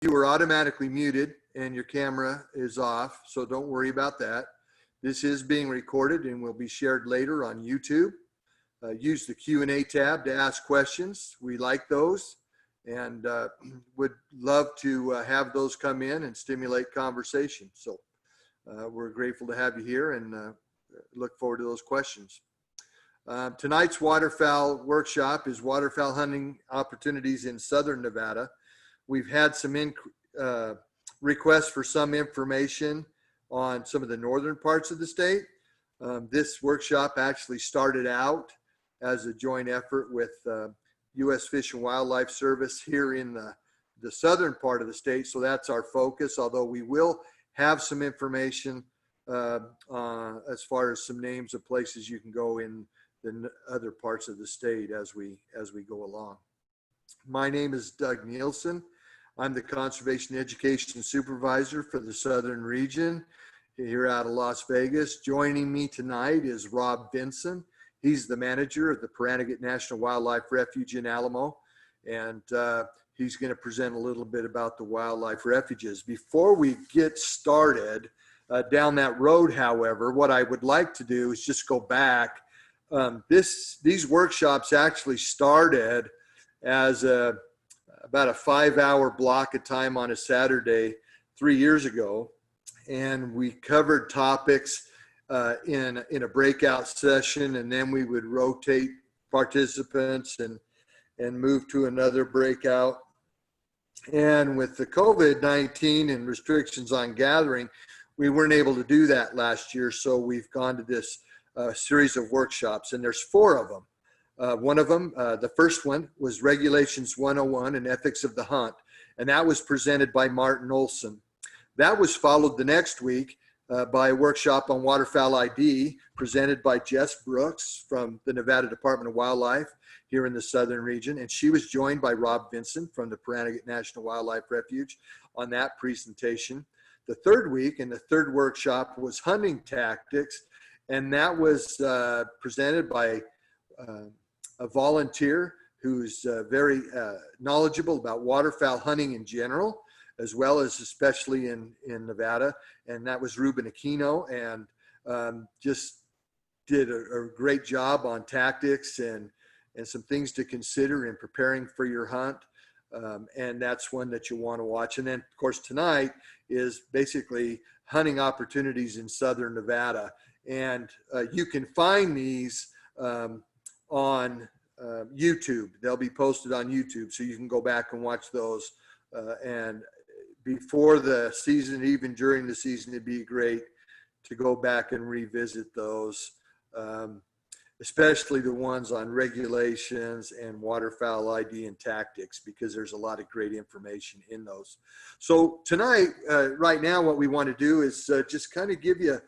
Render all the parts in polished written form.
You are automatically muted and your camera is off, so don't worry about that. This is being recorded and will be shared later on YouTube. Use the Q&A tab to ask questions. We like those and would love to have those come in and stimulate conversation. So we're grateful to have you here and look forward to those questions. Tonight's waterfowl workshop is waterfowl hunting opportunities in Southern Nevada. We've had some requests for some information on some of the northern parts of the state. This workshop actually started out as a joint effort with U.S. Fish and Wildlife Service here in the southern part of the state. So that's our focus, although we will have some information as far as some names of places you can go in the other parts of the state as we go along. My name is Doug Nielsen. I'm the Conservation Education Supervisor for the Southern Region here out of Las Vegas. Joining me tonight is Rob Vinson. He's the manager of the Pahranagat National Wildlife Refuge in Alamo, and he's going to present a little bit about the wildlife refuges. Before we get started down that road, however, what I would like to do is just go back. These workshops actually started as about a 5-hour block of time on a Saturday 3 years ago, and we covered topics in a breakout session, and then we would rotate participants and move to another breakout. And with the COVID-19 and restrictions on gathering, we weren't able to do that last year, so we've gone to this series of workshops, and there's 4 of them. One of them, the first one, was Regulations 101 and Ethics of the Hunt, and that was presented by Martin Olson. That was followed the next week by a workshop on waterfowl ID presented by Jess Brooks from the Nevada Department of Wildlife here in the Southern Region, and she was joined by Rob Vinson from the Pahranagat National Wildlife Refuge on that presentation. The third week and the third workshop was Hunting Tactics, and that was presented by a volunteer who's very knowledgeable about waterfowl hunting in general, as well as especially in Nevada. And that was Ruben Aquino, and just did a great job on tactics and some things to consider in preparing for your hunt. And that's one that you want to watch. And then, of course, tonight is basically hunting opportunities in Southern Nevada. And you can find these on YouTube. They'll be posted on YouTube, so you can go back and watch those. And before the season, even during the season, it'd be great to go back and revisit those, especially the ones on regulations and waterfowl ID and tactics, because there's a lot of great information in those. So tonight, right now, what we want to do is just kind of give you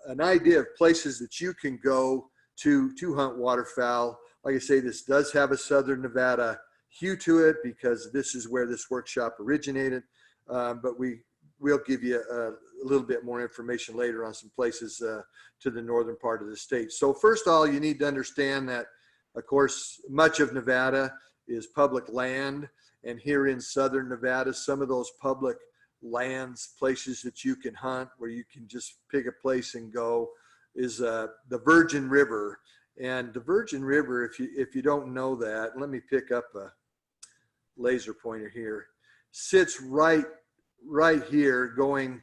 an idea of places that you can go to hunt waterfowl. Like I say, this does have a Southern Nevada hue to it because this is where this workshop originated. But we'll give you a little bit more information later on some places to the northern part of the state. So first of all, you need to understand that, of course, much of Nevada is public land. And here in Southern Nevada, some of those public lands, places that you can hunt, where you can just pick a place and go, is the Virgin River. And the Virgin River, if you don't know that, let me pick up a laser pointer here, sits right here going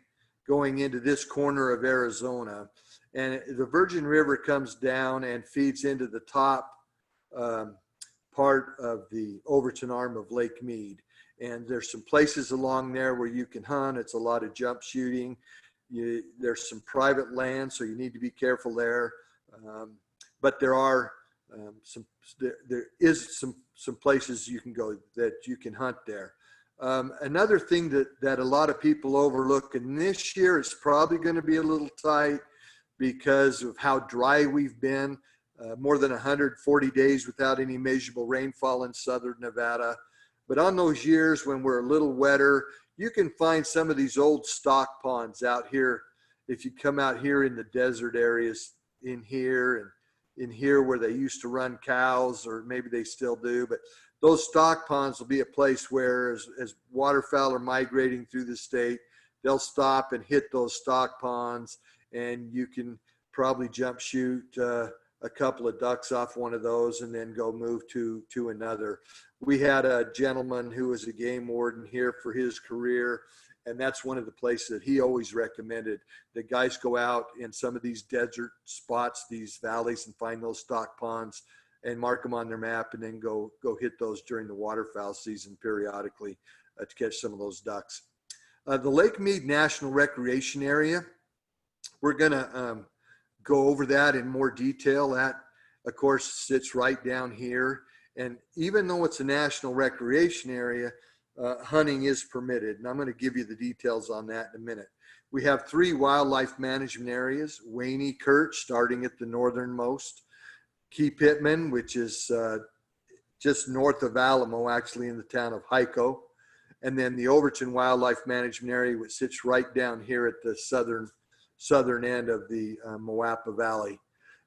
into this corner of Arizona. And the Virgin River comes down and feeds into the top part of the Overton arm of Lake Mead. And there's some places along there where you can hunt. It's a lot of jump shooting. There's some private land, so you need to be careful there. But there are there is some places you can go that you can hunt there. Another thing that a lot of people overlook, and this year it's probably going to be a little tight because of how dry we've been, more than 140 days without any measurable rainfall in Southern Nevada. But on those years when we're a little wetter, you can find some of these old stock ponds out here. If you come out here in the desert areas in here and in here where they used to run cows, or maybe they still do, but those stock ponds will be a place where as waterfowl are migrating through the state, they'll stop and hit those stock ponds, and you can probably jump shoot a couple of ducks off one of those and then go move to another. We had a gentleman who was a game warden here for his career, and that's one of the places that he always recommended that guys go out in some of these desert spots, these valleys, and find those stock ponds and mark them on their map, and then go hit those during the waterfowl season periodically to catch some of those ducks. The Lake Mead National Recreation Area, we're gonna go over that in more detail. That, of course, sits right down here. And even though it's a national recreation area, hunting is permitted. And I'm going to give you the details on that in a minute. We have 3 wildlife management areas: Waney, Kirch, starting at the northernmost; Pittman, which is just north of Alamo, actually in the town of Hyco; and then the Overton Wildlife Management Area, which sits right down here at the southern end of the Moapa Valley.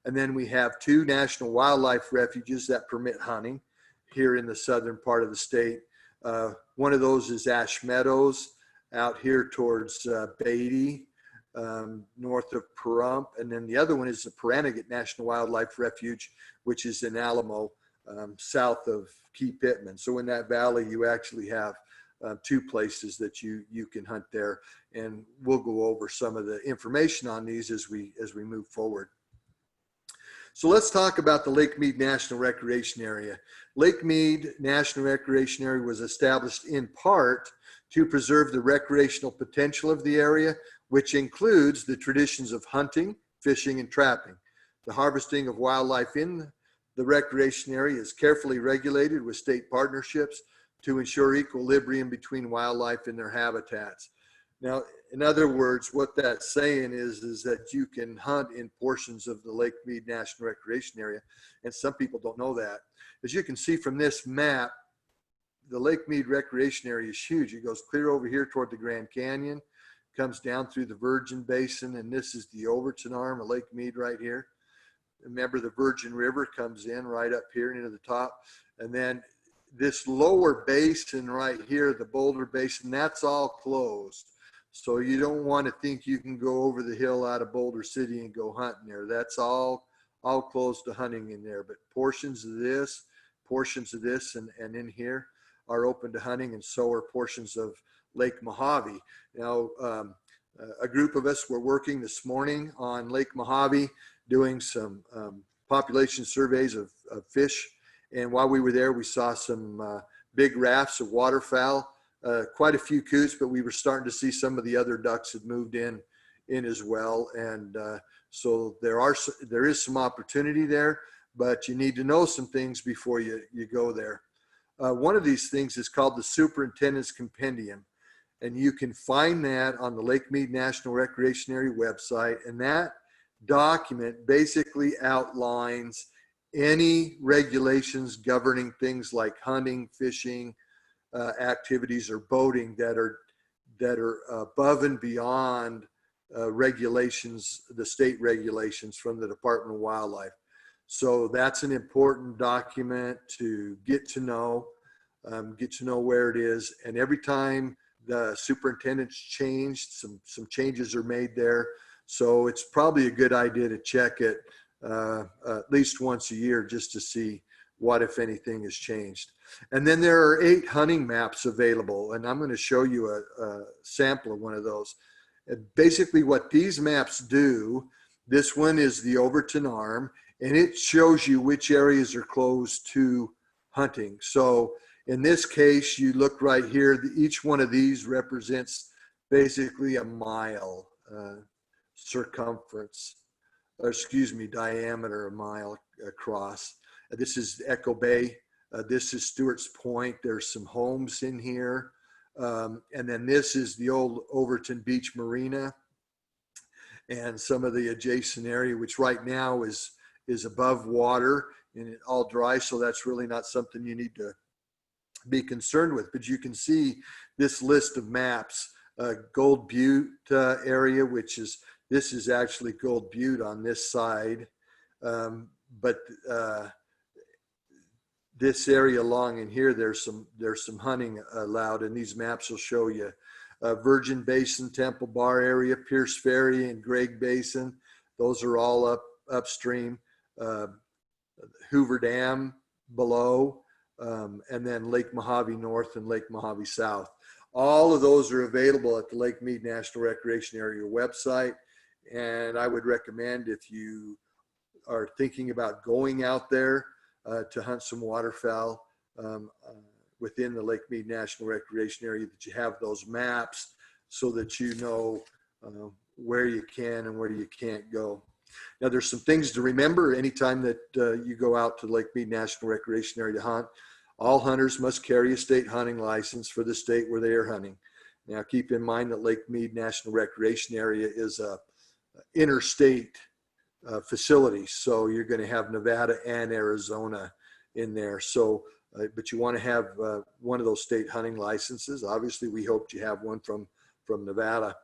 And then we have 2 national wildlife refuges that permit hunting here in the southern part of the state. One of those is Ash Meadows out here towards Beatty, north of Pahrump. And then the other one is the Pahranagat National Wildlife Refuge, which is in Alamo, south of Pittman. So in that valley, you actually have 2 places that you can hunt there. And we'll go over some of the information on these as we move forward. So let's talk about the Lake Mead National Recreation Area. Lake Mead National Recreation Area was established in part to preserve the recreational potential of the area, which includes the traditions of hunting, fishing, and trapping. The harvesting of wildlife in the recreation area is carefully regulated with state partnerships to ensure equilibrium between wildlife and their habitats. Now, in other words, what that's saying is that you can hunt in portions of the Lake Mead National Recreation Area, and some people don't know that. As you can see from this map, the Lake Mead Recreation Area is huge. It goes clear over here toward the Grand Canyon, comes down through the Virgin Basin, and this is the Overton arm of Lake Mead right here. Remember, the Virgin River comes in right up here into the top, and then this lower basin right here, the Boulder Basin, that's all closed. So you don't want to think you can go over the hill out of Boulder City and go hunting there. That's all closed to hunting in there. But portions of this, and in here are open to hunting, and so are portions of Lake Mojave. Now, a group of us were working this morning on Lake Mojave doing some population surveys of fish. And while we were there, we saw some big rafts of waterfowl, quite a few coots, but we were starting to see some of the other ducks had moved in as well. And so there is some opportunity there, but you need to know some things before you go there. One of these things is called the Superintendent's Compendium, and you can find that on the Lake Mead National Recreation Area website. And that document basically outlines any regulations governing things like hunting, fishing, activities, or boating that are above and beyond regulations, the state regulations from the Department of Wildlife. So that's an important document to get to know where it is. And every time the superintendent's changed, some changes are made there. So it's probably a good idea to check it at least once a year just to see what, if anything, has changed. And then there are 8 hunting maps available, and I'm going to show you a sample of one of those. And basically what these maps do, this one is the Overton arm, and it shows you which areas are closed to hunting. So in this case, you look right here, each one of these represents basically a mile diameter, a mile across. This is Echo Bay. This is Stewart's Point. There's some homes in here. And then this is the old Overton Beach Marina and some of the adjacent area, which right now is above water and it all dry. So that's really not something you need to be concerned with. But you can see this list of maps, Gold Butte area, this is actually Gold Butte on this side. But this area along in here, there's some hunting allowed, and these maps will show you Virgin Basin, Temple Bar area, Pierce Ferry, and Gregg Basin. Those are all upstream. Hoover Dam below, and then Lake Mojave North and Lake Mojave South. All of those are available at the Lake Mead National Recreation Area website. And I would recommend, if you are thinking about going out there to hunt some waterfowl within the Lake Mead National Recreation Area, that you have those maps so that you know where you can and where you can't go. Now, there's some things to remember anytime that you go out to Lake Mead National Recreation Area to hunt. All hunters must carry a state hunting license for the state where they are hunting. Now, keep in mind that Lake Mead National Recreation Area is a interstate facility, so you're going to have Nevada and Arizona in there. So, but you want to have one of those state hunting licenses. Obviously, we hope you have one from Nevada.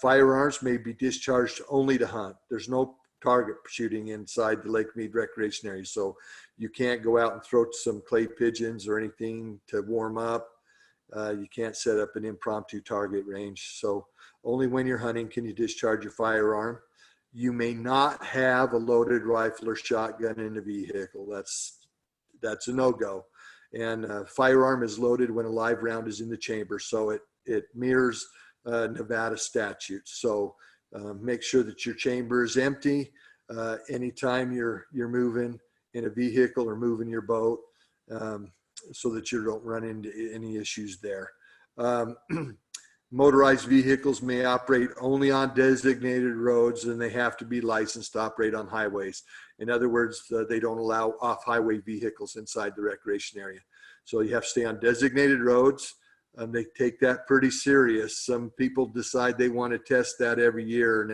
Firearms may be discharged only to hunt. There's no target shooting inside the Lake Mead Recreation Area, so you can't go out and throw some clay pigeons or anything to warm up. You can't set up an impromptu target range. So only when you're hunting can you discharge your firearm. You may not have a loaded rifle or shotgun in the vehicle. That's a no-go. And firearm is loaded when a live round is in the chamber, so it mirrors Nevada statutes. So make sure that your chamber is empty anytime you're moving in a vehicle or moving your boat, so that you don't run into any issues there. Motorized vehicles may operate only on designated roads, and they have to be licensed to operate on highways. In other words, they don't allow off-highway vehicles inside the recreation area. So you have to stay on designated roads. They take that pretty serious. Some people decide they want to test that every year, and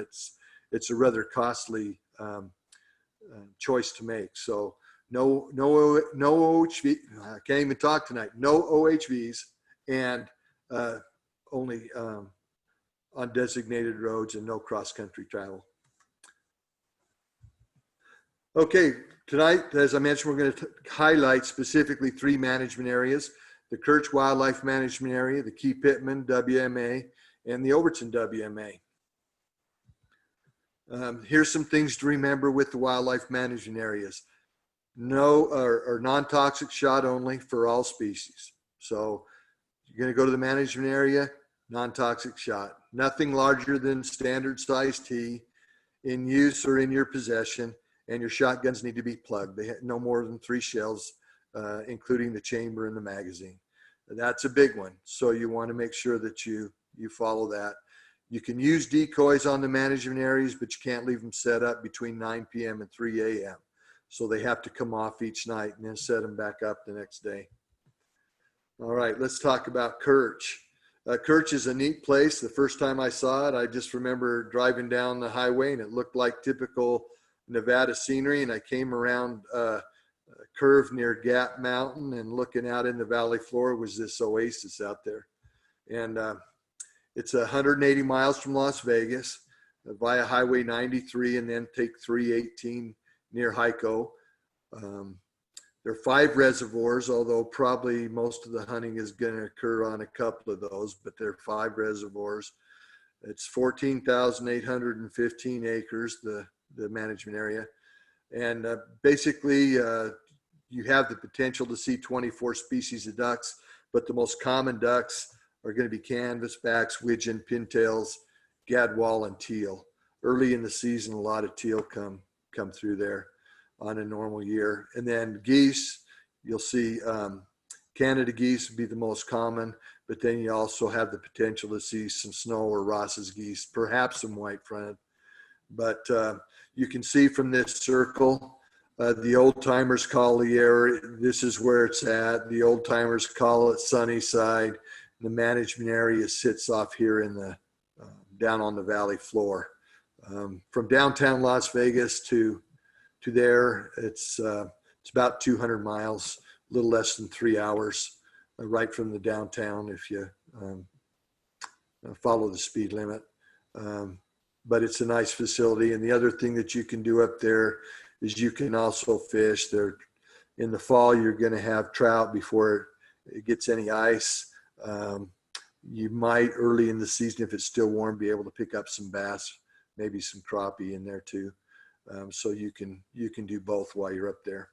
it's a rather costly choice to make. So no OHV. I can't even talk tonight. No OHVs, and only on designated roads, and no cross-country travel. Okay, tonight, as I mentioned, we're going to highlight specifically 3 management areas: the Kirch Wildlife Management Area, the Key Pittman WMA, and the Overton WMA. Here's some things to remember with the wildlife management areas. No or non-toxic shot only for all species. So you're going to go to the management area, non-toxic shot. Nothing larger than standard size T in use or in your possession, and your shotguns need to be plugged. They have no more than 3 shells, including the chamber and the magazine. That's a big one. So you want to make sure that you follow that. You can use decoys on the management areas, but you can't leave them set up between 9 p.m. and 3 a.m. So they have to come off each night and then set them back up the next day. All right, let's talk about Kirch. Kirch is a neat place. The first time I saw it, I just remember driving down the highway and it looked like typical Nevada scenery. And I came around a curve near Gap Mountain, and looking out in the valley floor was this oasis out there. And it's 180 miles from Las Vegas via Highway 93, and then take 318 near Hyco. There are 5 reservoirs, although probably most of the hunting is going to occur on a couple of those, but there are 5 reservoirs. It's 14,815 acres, the management area. And basically, you have the potential to see 24 species of ducks, but the most common ducks are going to be canvasbacks, widgeon, pintails, gadwall, and teal. Early in the season, a lot of teal come through there on a normal year. And then geese, you'll see Canada geese would be the most common, but then you also have the potential to see some snow or Ross's geese, perhaps some white-fronted. But you can see from this circle, the old timers call the area, this is where it's at. The old timers call it Sunnyside. The management area sits off here in the down on the valley floor. From downtown Las Vegas to there, it's about 200 miles, a little less than 3 hours, right from the downtown if you follow the speed limit. But it's a nice facility. And the other thing that you can do up there is you can also fish. There, In the fall, you're going to have trout before it gets any ice. You might early in the season, if it's still warm, be able to pick up some bass, maybe some crappie in there too. So you can do both while you're up there.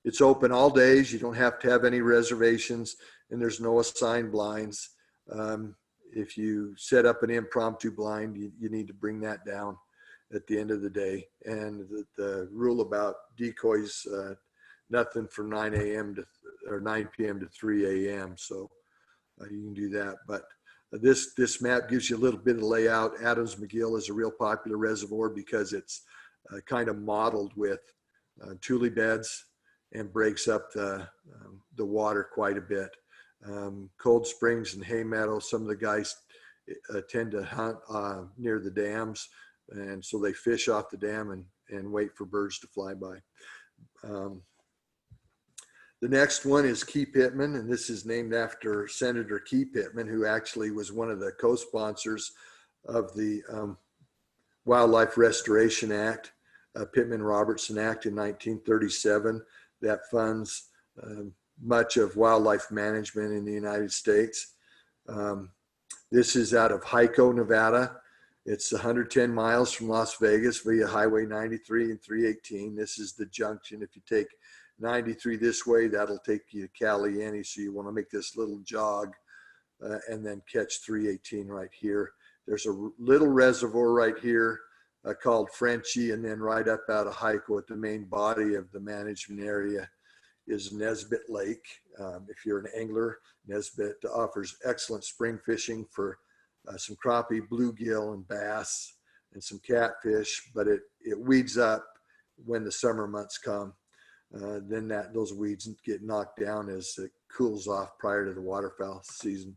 It's open all days. You don't have to have any reservations, and there's no assigned blinds. If you set up an impromptu blind, you need to bring that down at the end of the day. And the rule about decoys, nothing from 9 a.m. to or 9 p.m. to 3 a.m. So you can do that. But this map gives you a little bit of layout. Adams McGill is a real popular reservoir because it's kind of modeled with tule beds and breaks up the water quite a bit. Cold Springs and Hay Meadow, some of the guys tend to hunt near the dams, and so they fish off the dam and wait for birds to fly by. The next one is Key Pittman, and this is named after Senator Key Pittman, who actually was one of the co-sponsors of the Wildlife Restoration Act, Pittman-Robertson Act in 1937, that funds much of wildlife management in the United States. This is out of Hyco, Nevada. It's 110 miles from Las Vegas via Highway 93 and 318. This is the junction. If you take 93 this way, that'll take you to Caliente. So you want to make this little jog and then catch 318 right here. There's a little reservoir right here called Frenchie, and then right up out of Hyco at the main body of the management area is Nesbitt Lake. If you're an angler, Nesbitt offers excellent spring fishing for some crappie, bluegill, and bass, and some catfish, but it weeds up when the summer months come. Then those weeds get knocked down as it cools off prior to the waterfowl season.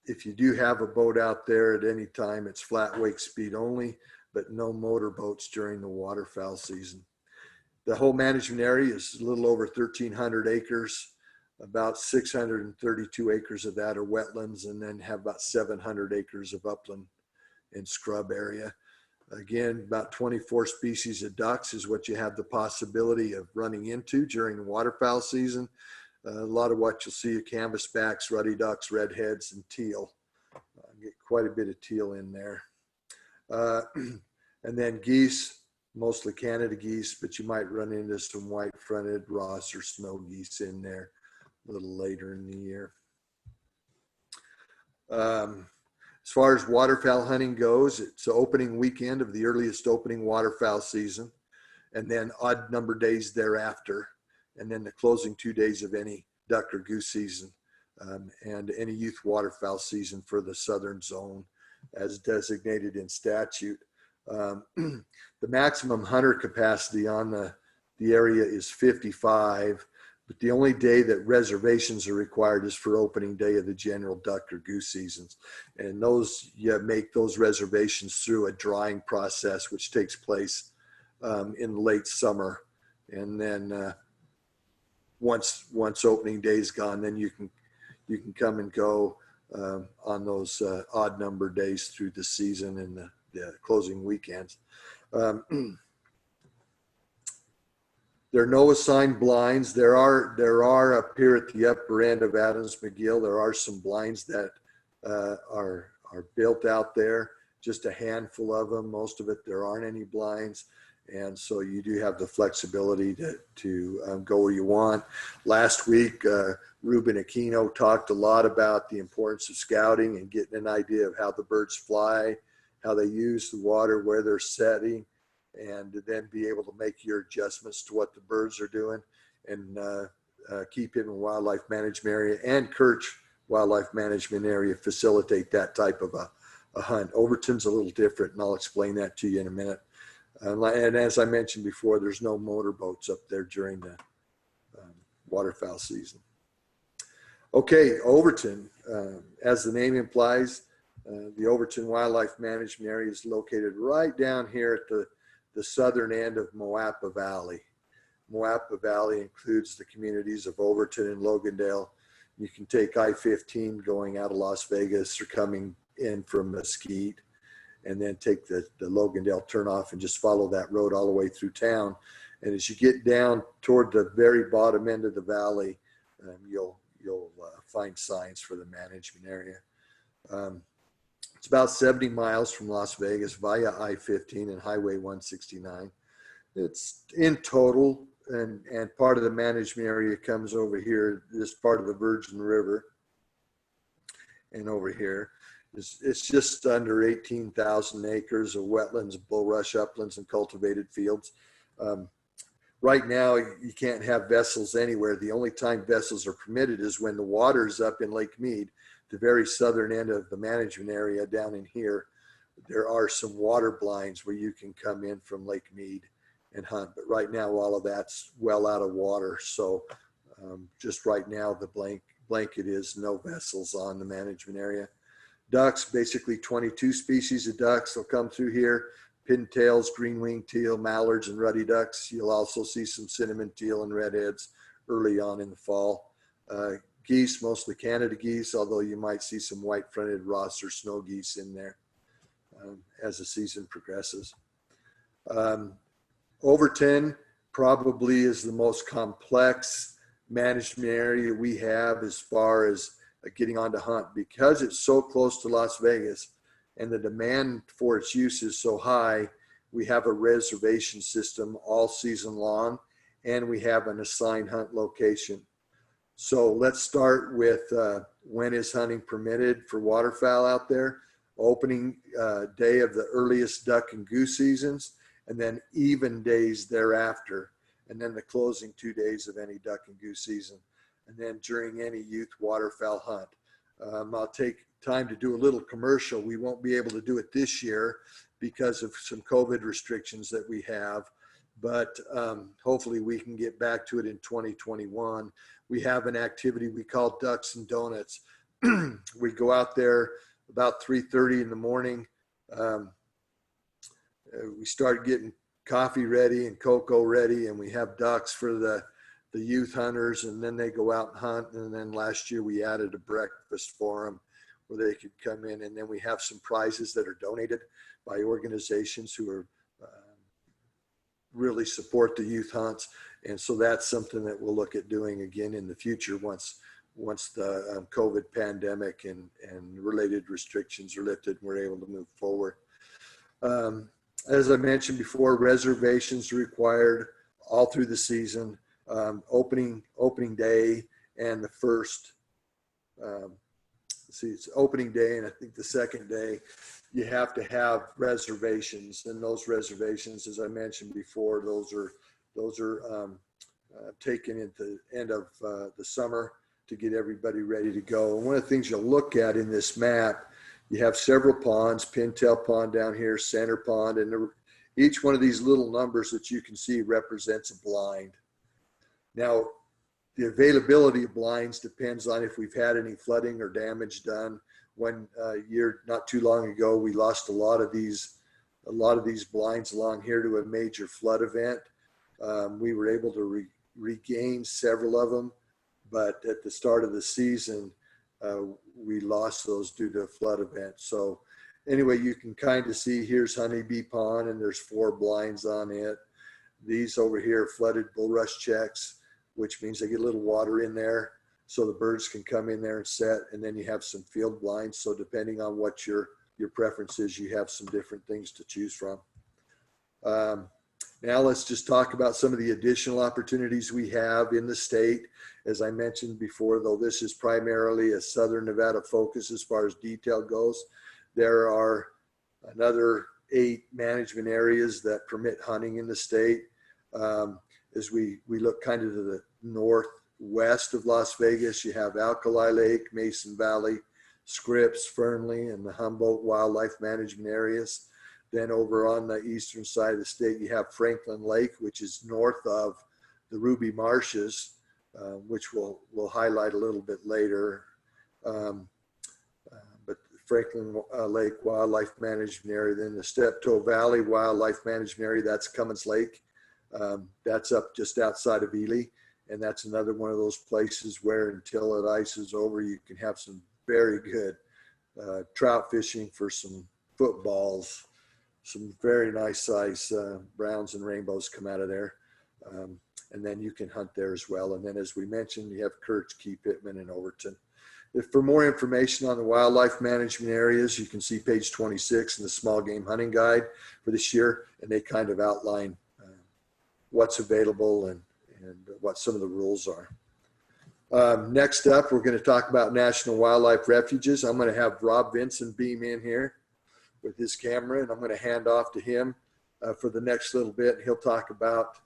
If you do have a boat out there at any time, it's flat wake speed only, but no motor boats during the waterfowl season. The whole management area is a little over 1,300 acres. About 632 acres of that are wetlands, and then have about 700 acres of upland and scrub area. Again, about 24 species of ducks is what you have the possibility of running into during the waterfowl season. A lot of what you'll see are canvasbacks, ruddy ducks, redheads, and teal. Get quite a bit of teal in there. And then geese, mostly Canada geese, but you might run into some white-fronted Ross or snow geese in there a little later in the year. As far as waterfowl hunting goes, it's the opening weekend of the earliest opening waterfowl season, and then odd number days thereafter, and then the closing 2 days of any duck or goose season, and any youth waterfowl season for the southern zone as designated in statute. The maximum hunter capacity on the area is 55, but the only day that reservations are required is for opening day of the general duck or goose seasons. And those, you make those reservations through a drying process, which takes place in late summer. And then once opening day is gone, then you can come and go on those odd number days through the season and the closing weekends. There are no assigned blinds. There are up here at the upper end of Adams McGill, there are some blinds that are built out there, just a handful of them. Most of it, there aren't any blinds. And so you do have the flexibility to go where you want. Last week, Ruben Aquino talked a lot about the importance of scouting and getting an idea of how the birds fly, how they use the water, where they're setting, and to then be able to make your adjustments to what the birds are doing. And Key Pittman Wildlife Management Area and Kirch Wildlife Management Area facilitate that type of a hunt. Overton's a little different, and I'll explain that to you in a minute. And as I mentioned before, there's no motorboats up there during the waterfowl season. Okay, Overton, as the name implies, the Overton Wildlife Management Area is located right down here at the southern end of Moapa Valley. Moapa Valley includes the communities of Overton and Logandale. You can take I-15 going out of Las Vegas or coming in from Mesquite. and then take the Logandale turnoff and just follow that road all the way through town. And as you get down toward the very bottom end of the valley, you'll find signs for the management area. It's about 70 miles from Las Vegas via I-15 and Highway 169. It's in total, and part of the management area comes over here, this part of the Virgin River. And over here, it's just under 18,000 acres of wetlands, bulrush uplands, and cultivated fields. Right now, you can't have vessels anywhere. The only time vessels are permitted is when the water's up in Lake Mead, the very southern end of the management area down in here. There are some water blinds where you can come in from Lake Mead and hunt. But right now, all of that's well out of water. So just right now, the blanket is no vessels on the management area. Ducks, basically 22 species of ducks will come through here. Pintails, green-winged teal, mallards, and ruddy ducks. You'll also see some cinnamon teal and redheads early on in the fall. Geese, mostly Canada geese, although you might see some white-fronted Ross or snow geese in there as the season progresses. Overton probably is the most complex management area we have as far as getting on to hunt, because it's so close to Las Vegas and the demand for its use is so high. We have a reservation system all season long, and we have an assigned hunt location. So let's start with when is hunting permitted for waterfowl out there. Opening day of the earliest duck and goose seasons, and then even days thereafter, and then the closing 2 days of any duck and goose season, and then during any youth waterfowl hunt. I'll take time to do a little commercial. We won't be able to do it this year because of some COVID restrictions that we have, but hopefully we can get back to it in 2021. We have an activity we call Ducks and Donuts. We go out there about 3:30 in the morning. We start getting coffee ready and cocoa ready, and we have ducks for the youth hunters, and then they go out and hunt. And then last year we added a breakfast for them where they could come in, and then we have some prizes that are donated by organizations who are really support the youth hunts. And so that's something that we'll look at doing again in the future once the COVID pandemic and related restrictions are lifted and we're able to move forward. As I mentioned before, reservations are required all through the season. Opening day and the first, it's opening day, and I think the second day, you have to have reservations. And those reservations, as I mentioned before, those are taken at the end of the summer to get everybody ready to go. And one of the things you'll look at in this map, you have several ponds, Pintail Pond down here, Center Pond, and each one of these little numbers that you can see represents a blind. Now, the availability of blinds depends on if we've had any flooding or damage done. One year, not too long ago, we lost a lot of these blinds along here to a major flood event. We were able to regain several of them, but at the start of the season, we lost those due to a flood event. So anyway, you can kind of see here's Honeybee Pond, and there's 4 blinds on it. These over here are flooded bulrush checks, which means they get a little water in there so the birds can come in there and set. And then you have some field blinds. So depending on what your preference is, you have some different things to choose from. Now let's just talk about some of the additional opportunities we have in the state. As I mentioned before, though, this is primarily a Southern Nevada focus as far as detail goes. There are another 8 management areas that permit hunting in the state. As we look kind of to the northwest of Las Vegas, you have Alkali Lake, Mason Valley, Scripps, Fernley, and the Humboldt Wildlife Management areas. Then over on the eastern side of the state, you have Franklin Lake, which is north of the Ruby Marshes, which we'll highlight a little bit later. But Franklin Lake Wildlife Management Area, then the Steptoe Valley Wildlife Management Area, that's Cummins Lake. That's up just outside of Ely. And that's another one of those places where until it ices over, you can have some very good trout fishing for some footballs, some very nice size browns and rainbows come out of there. And then you can hunt there as well. And then, as we mentioned, you have Kirch, Pittman, and Overton. For more information on the wildlife management areas, you can see page 26 in the small game hunting guide for this year, and they kind of outline what's available and what some of the rules are. Next up, we're going to talk about National Wildlife Refuges. I'm going to have Rob Vincent beam in here with his camera, and I'm going to hand off to him for the next little bit. He'll talk about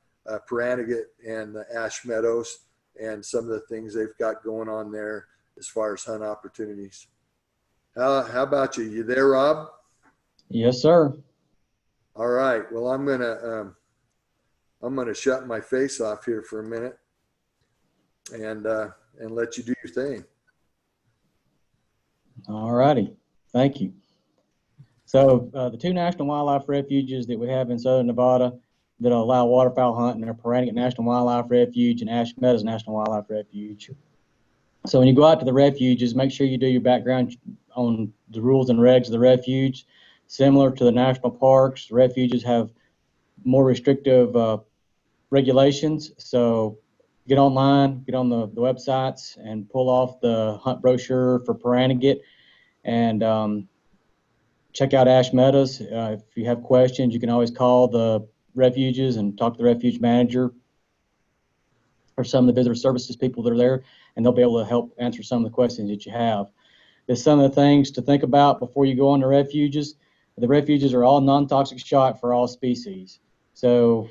Paranagit and the Ash Meadows and some of the things they've got going on there as far as hunt opportunities. How about you? You there, Rob? Yes, sir. All right. Well, I'm gonna shut my face off here for a minute and let you do your thing. All righty. Thank you. So the two national wildlife refuges that we have in southern Nevada that allow waterfowl hunting are Paranagit National Wildlife Refuge and Ash Meadows National Wildlife Refuge. So when you go out to the refuges, make sure you do your background on the rules and regs of the refuge. Similar to the national parks, the refuges have more restrictive regulations. So get online, get on the websites and pull off the hunt brochure for Paranagit and check out Ash Meadows. If you have questions, you can always call the refuges and talk to the refuge manager or some of the visitor services people that are there, and they'll be able to help answer some of the questions that you have. There's some of the things to think about before you go on the refuges. The refuges are all non-toxic shot for all species. So,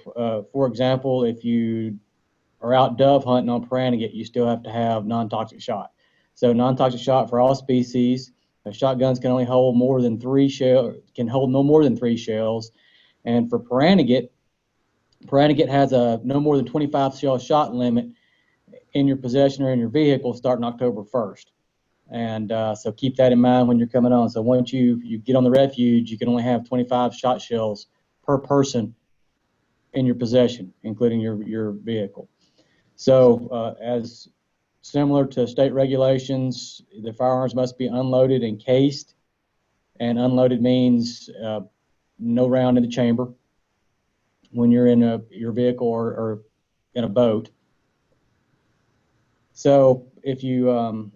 for example, if you are out dove hunting on Paranagit, you still have to have non-toxic shot. So non-toxic shot for all species. Shotguns can only hold no more than 3 shells. And for Paranagit has a no more than 25 shell shot limit in your possession or in your vehicle starting October 1st. And so keep that in mind when you're coming on. So once you get on the refuge, you can only have 25 shot shells per person in your possession, including your vehicle. So as similar to state regulations, the firearms must be unloaded and cased. And unloaded means no round in the chamber when you're in your vehicle or in a boat. So if you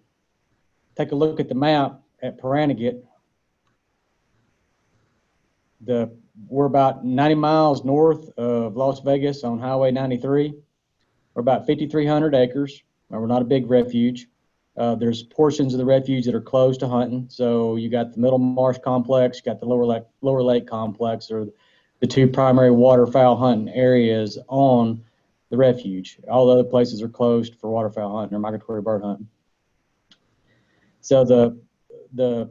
take a look at the map at Paranagit, we're about 90 miles north of Las Vegas on Highway 93. We're about 5,300 acres. We're not a big refuge. There's portions of the refuge that are closed to hunting. So you got the Middle Marsh Complex, you got the Lower Lake Complex, or the two primary waterfowl hunting areas on the refuge. All the other places are closed for waterfowl hunting or migratory bird hunting. So the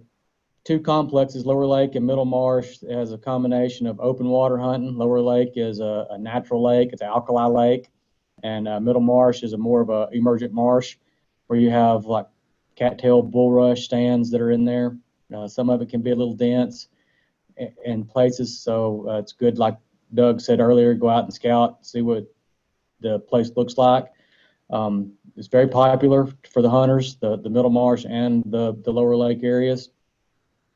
two complexes, Lower Lake and Middle Marsh, has a combination of open water hunting. Lower Lake is a natural lake, it's an alkali lake, and Middle Marsh is more of a emergent marsh where you have like cattail bulrush stands that are in there. Some of it can be a little dense in places, so it's good, like Doug said earlier, go out and scout, see what the place looks like. It's very popular for the hunters, the Middle Marsh and the Lower Lake areas.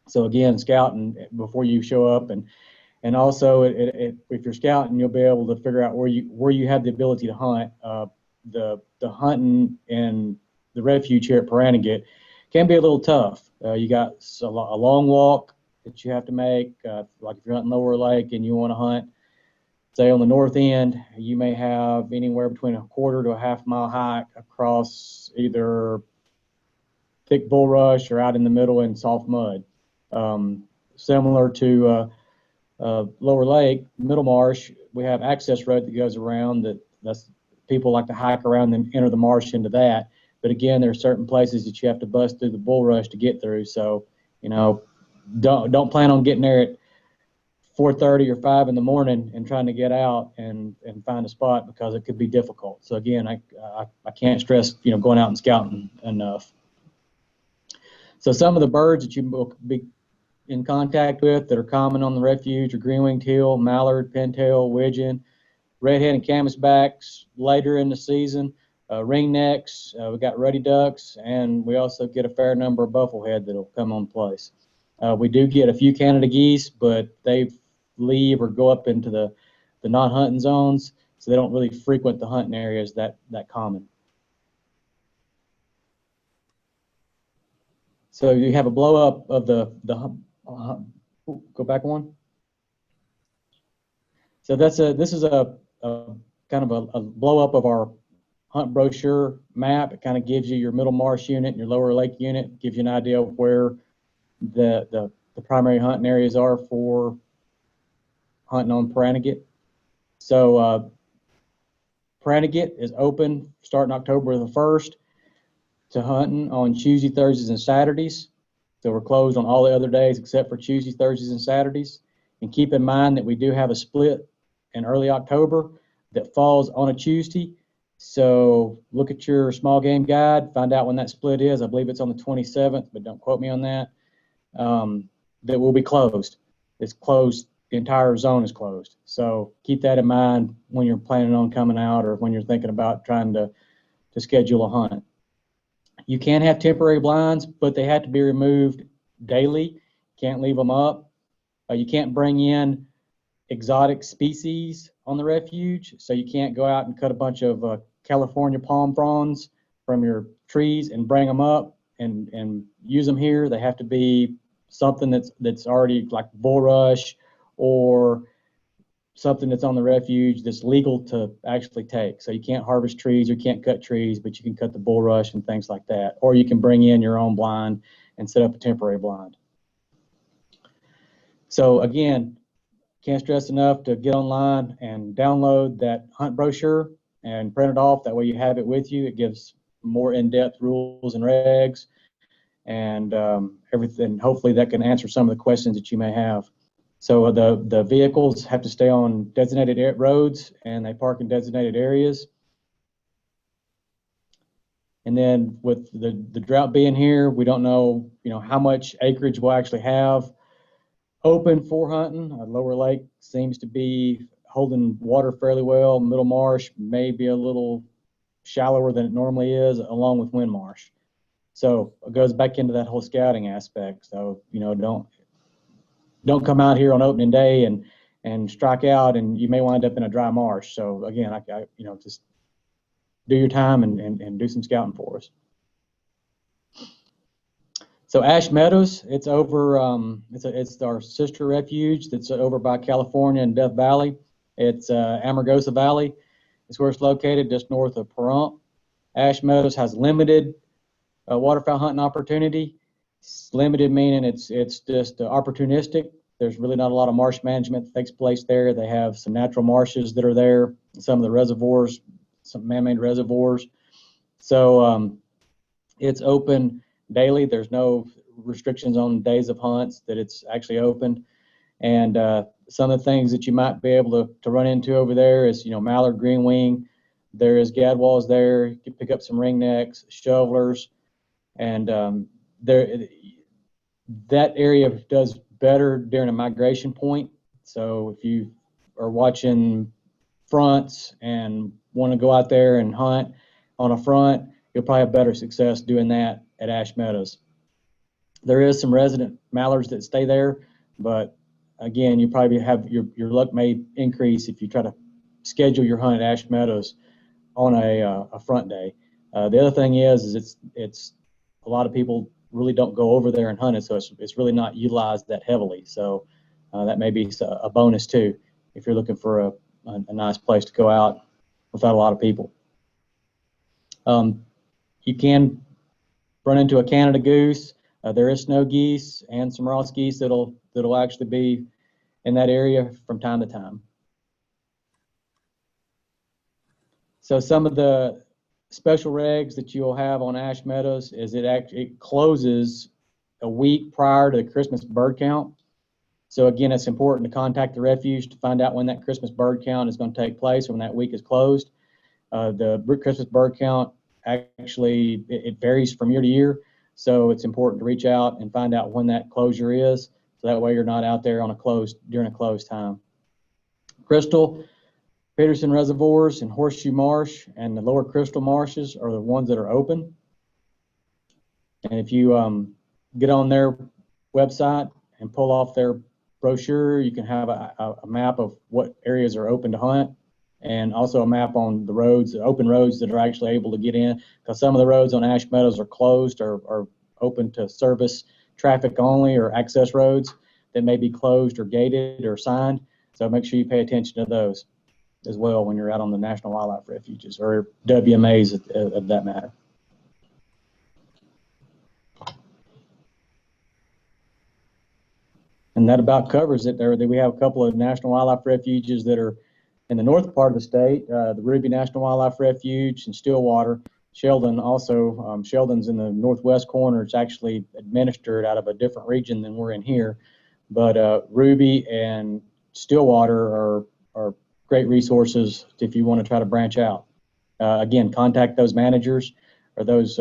So again, scouting before you show up, and also if you're scouting, you'll be able to figure out where you have the ability to hunt. The hunting in the refuge here at Paranagit can be a little tough. You got a long walk that you have to make. Like if you're hunting Lower Lake and you want to hunt, say on the north end, you may have anywhere between a quarter to a half-mile hike across either thick bulrush or out in the middle in soft mud. Similar to Lower Lake, Middle Marsh, we have access road that goes around that's people like to hike around and enter the marsh into that. But again, there are certain places that you have to bust through the bulrush to get through. So, don't plan on getting there at 4:30 or 5 in the morning and trying to get out and find a spot, because it could be difficult. So again, I can't stress going out and scouting enough. So some of the birds that you will be in contact with that are common on the refuge are green-winged teal, mallard, pintail, widgeon, redhead and canvasbacks later in the season, ringnecks, we got ruddy ducks, and we also get a fair number of bufflehead that'll come on place. We do get a few Canada geese, but they leave or go up into the non-hunting zones, so they don't really frequent the hunting areas that common. So you have a blow up of go back one. So this is a kind of a blow up of our hunt brochure map. It kind of gives you your middle marsh unit and your lower lake unit, gives you an idea of where the primary hunting areas are for hunting on Paranagit. So Paranagit is open starting October the 1st to hunting on Tuesday, Thursdays, and Saturdays. So we're closed on all the other days except for Tuesdays, Thursdays, and Saturdays. And keep in mind that we do have a split in early October that falls on a Tuesday. So look at your small game guide, find out when that split is. I believe it's on the 27th, but don't quote me on that. That will be closed. It's closed. The entire zone is closed. So keep that in mind when you're planning on coming out or when you're thinking about trying to schedule a hunt. You can have temporary blinds, but they have to be removed daily. Can't leave them up. You can't bring in exotic species on the refuge, so you can't go out and cut a bunch of California palm fronds from your trees and bring them up and use them here. They have to be something that's already like bulrush or something that's on the refuge that's legal to actually take. So you can't harvest trees or can't cut trees, but you can cut the bulrush and things like that. Or you can bring in your own blind and set up a temporary blind. So again, can't stress enough to get online and download that hunt brochure and print it off. That way you have it with you. It gives more in-depth rules and regs and everything. Hopefully that can answer some of the questions that you may have. So the vehicles have to stay on designated roads and they park in designated areas. And then with the drought being here, we don't know, how much acreage we'll actually have open for hunting. Lower Lake seems to be holding water fairly well. Middle Marsh may be a little shallower than it normally is, along with Wind Marsh. So it goes back into that whole scouting aspect. So, don't come out here on opening day and strike out, and you may wind up in a dry marsh. So again, I just do your time and do some scouting for us. So Ash Meadows, it's over. It's our sister refuge that's over by California and Death Valley. It's Amargosa Valley. It's where it's located, just north of Pahrump. Ash Meadows has limited waterfowl hunting opportunity. It's limited meaning it's just opportunistic. There's really not a lot of marsh management that takes place there. They have some natural marshes that are there, some of the reservoirs, some man-made reservoirs. So it's open daily. There's no restrictions on days of hunts that it's actually open. And some of the things that you might be able to run into over there is, mallard, green wing. There is gadwalls there. You can pick up some ringnecks, shovelers, and that area does better during a migration point. So if you are watching fronts and want to go out there and hunt on a front, you'll probably have better success doing that at Ash Meadows. There is some resident mallards that stay there, but again, you probably have your luck may increase if you try to schedule your hunt at Ash Meadows on a front day. The other thing is it's a lot of people really don't go over there and hunt it, so it's really not utilized that heavily. So that may be a bonus too if you're looking for a nice place to go out without a lot of people. You can run into a Canada goose. There is snow geese and some Ross geese that'll actually be in that area from time to time. So some of the special regs that you'll have on Ash Meadows is it closes a week prior to the Christmas bird count. So again, it's important to contact the refuge to find out when that Christmas bird count is going to take place or when that week is closed. The Christmas bird count actually it varies from year to year, so it's important to reach out and find out when that closure is, so that way you're not out there during a closed time. Crystal, Peterson reservoirs and Horseshoe Marsh and the lower Crystal marshes are the ones that are open. And if you get on their website and pull off their brochure. You can have a map of what areas are open to hunt, and also a map on the roads, the open roads that are actually able to get in, because some of the roads on Ash Meadows are closed or open to service traffic only, or access roads that may be closed or gated or signed. So make sure you pay attention to those as well when you're out on the National Wildlife Refuges, or WMAs of that matter. And that about covers it. We have a couple of National Wildlife Refuges that are in the north part of the state, the Ruby National Wildlife Refuge and Stillwater. Sheldon also, Sheldon's in the northwest corner. It's actually administered out of a different region than we're in here. But Ruby and Stillwater are great resources if you want to try to branch out. Again, contact those managers or those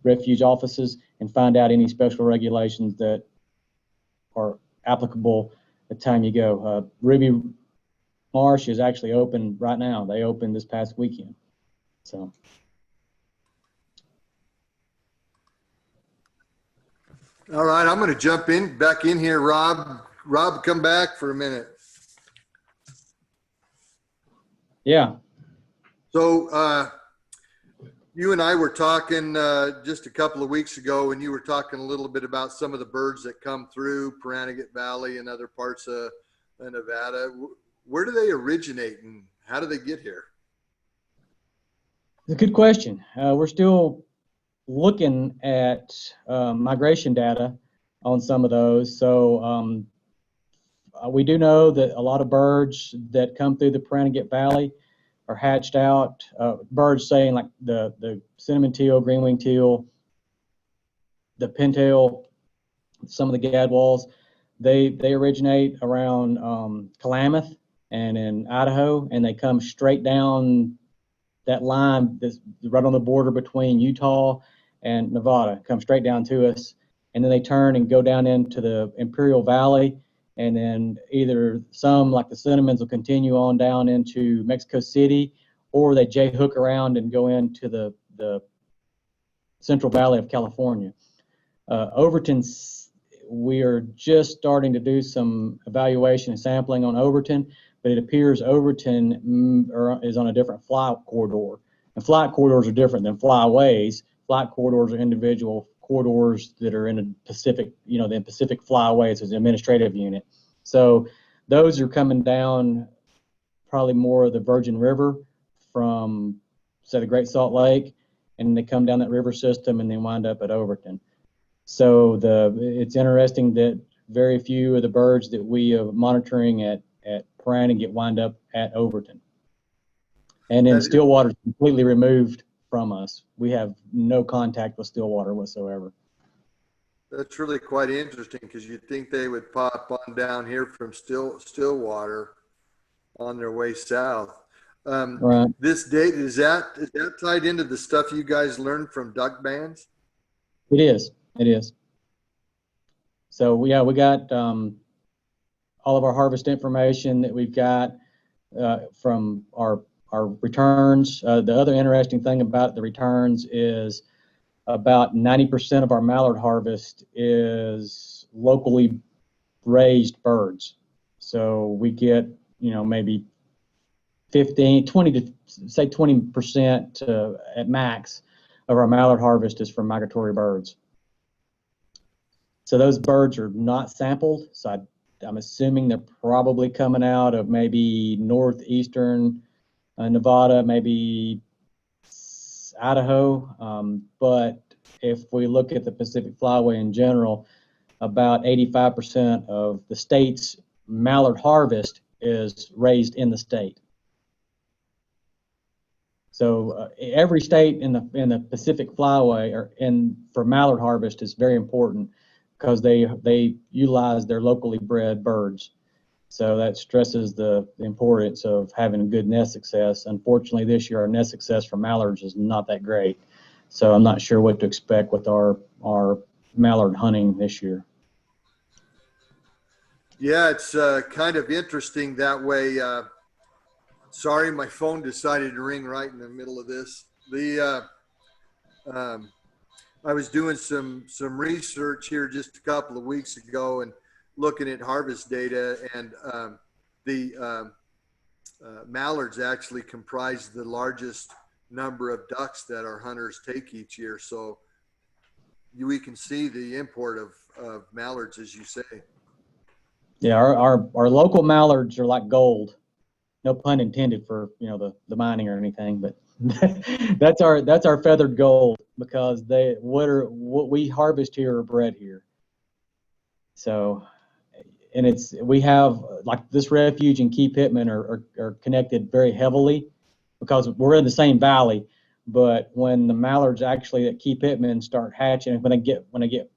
refuge offices and find out any special regulations that are applicable the time you go. Ruby Marsh is actually open right now. They opened this past weekend. So. All right, I'm going to jump back in here, Rob. Rob, come back for a minute. Yeah. So you and I were talking just a couple of weeks ago, and you were talking a little bit about some of the birds that come through Pahranagat Valley and other parts of Nevada. Where do they originate and how do they get here? It's a good question. We're still looking at migration data on some of those. So we do know that a lot of birds that come through the Pahranagat Valley are hatched out. Birds saying like the cinnamon teal, green-winged teal, the pintail, some of the gadwalls, they originate around Klamath and in Idaho, and they come straight down that line that's right on the border between Utah and Nevada, come straight down to us, and then they turn and go down into the Imperial Valley, and then either some, like the cinnamons, will continue on down into Mexico City, or they J-hook around and go into the Central Valley of California. Overton, we are just starting to do some evaluation and sampling on Overton, but it appears Overton is on a different flight corridor. And flight corridors are different than flyways. Flight corridors are individual corridors that are in a Pacific, the Pacific Flyways as an administrative unit. So those are coming down probably more of the Virgin River from, say, the Great Salt Lake, and they come down that river system and then wind up at Overton. So it's interesting that very few of the birds that we are monitoring at Pahranagat wind up at Overton. And then Stillwater is completely removed from us. We have no contact with Stillwater whatsoever. That's really quite interesting, because you'd think they would pop on down here from Stillwater on their way south. Right. This date, is that tied into the stuff you guys learned from duck bands? It is. It is. So yeah, we got all of our harvest information that we've got from our returns. The other interesting thing about the returns is about 90% of our mallard harvest is locally raised birds. So we get, maybe 20 to say 20% at max of our mallard harvest is from migratory birds. So those birds are not sampled. So I'm assuming they're probably coming out of maybe northeastern Nevada, maybe Idaho. But if we look at the Pacific Flyway in general, about 85% of the state's mallard harvest is raised in the state. So every state in the Pacific Flyway for mallard harvest is very important, because they utilize their locally bred birds. So that stresses the importance of having a good nest success. Unfortunately, this year our nest success for mallards is not that great. So I'm not sure what to expect with our mallard hunting this year. Yeah, it's kind of interesting that way. Sorry, my phone decided to ring right in the middle of this. I was doing some research here just a couple of weeks ago and looking at harvest data, and the mallards actually comprise the largest number of ducks that our hunters take each year. So we can see the import of mallards, as you say. Yeah, our local mallards are like gold. No pun intended for, you know, the mining or anything, but that's our feathered gold, because what we harvest here are bred here. So, and we have, like, this refuge and Key Pittman are connected very heavily because we're in the same valley. But when the mallards actually at Key Pittman start hatching, when they get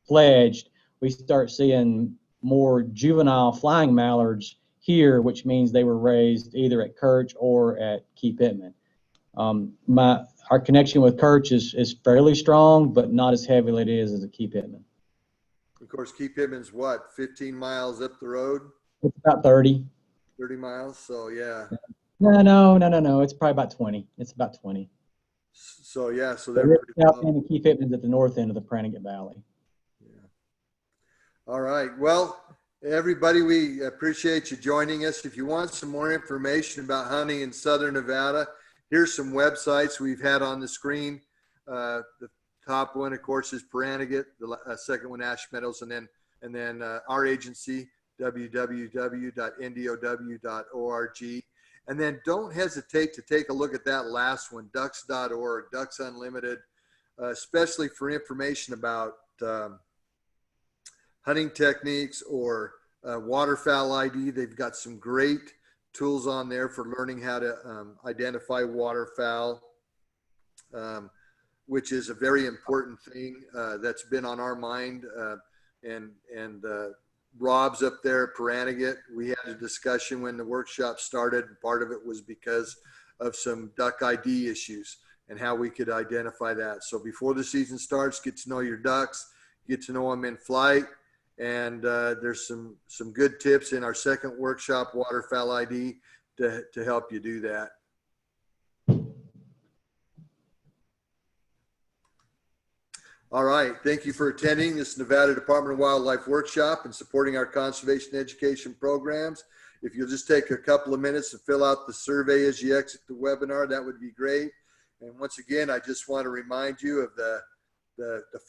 fledged, we start seeing more juvenile flying mallards here, which means they were raised either at Kirch or at Key Pittman. Our connection with Kirch is fairly strong, but not as heavily it is as a Key Pittman. Of course, Key Pittman's what, 15 miles up the road? It's about 30. 30 miles. So yeah. No. It's probably about 20. It's about 20. So yeah, so they're they're pretty south end of Key Pittman's at the north end of the Pranigat Valley. Yeah. All right. Well, everybody, we appreciate you joining us. If you want some more information about hunting in Southern Nevada, here's some websites we've had on the screen. The top one, of course, is Pranigat. The second one, Ash Meadows, and then our agency, www.ndow.org. And then don't hesitate to take a look at that last one, ducks.org, Ducks Unlimited, especially for information about hunting techniques or waterfowl ID. They've got some great tools on there for learning how to identify waterfowl, which is a very important thing that's been on our mind. And Rob's up there at Pranigat. We had a discussion when the workshop started. Part of it was because of some duck ID issues and how we could identify that. So before the season starts, get to know your ducks, get to know them in flight. And there's some good tips in our second workshop, Waterfowl ID, to help you do that. All right. Thank you for attending this Nevada Department of Wildlife workshop and supporting our conservation education programs. If you'll just take a couple of minutes to fill out the survey as you exit the webinar, that would be great. And once again, I just want to remind you of the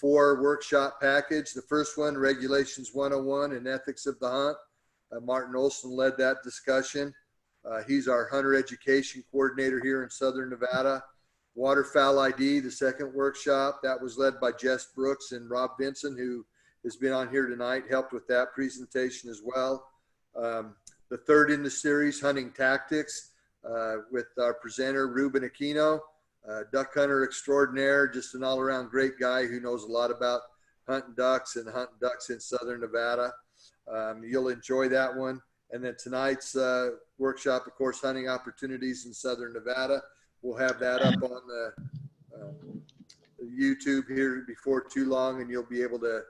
4 workshop package. The first one, Regulations 101 and Ethics of the Hunt. Martin Olson led that discussion. He's our hunter education coordinator here in Southern Nevada. Waterfowl ID, the second workshop, that was led by Jess Brooks and Rob Vinson, who has been on here tonight, helped with that presentation as well. The third in the series, Hunting Tactics, with our presenter, Ruben Aquino, duck hunter extraordinaire, just an all-around great guy who knows a lot about hunting ducks and hunting ducks in Southern Nevada. You'll enjoy that one. And then tonight's workshop, of course, Hunting Opportunities in Southern Nevada. We'll have that up on the YouTube here before too long, and you'll be able to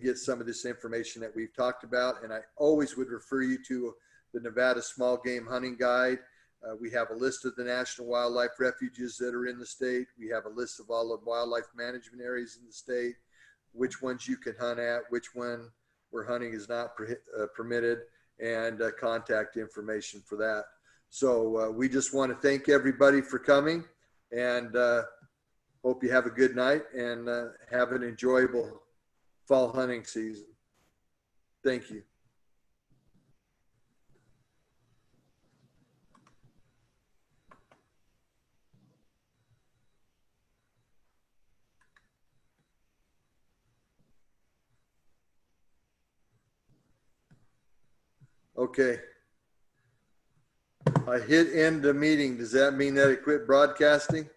get some of this information that we've talked about. And I always would refer you to the Nevada Small Game Hunting Guide. We have a list of the national wildlife refuges that are in the state. We have a list of all the wildlife management areas in the state, which ones you can hunt at, which one where hunting is not permitted, and contact information for that. So we just want to thank everybody for coming, and hope you have a good night and have an enjoyable fall hunting season. Thank you. Okay. I hit end the meeting. Does that mean that it quit broadcasting?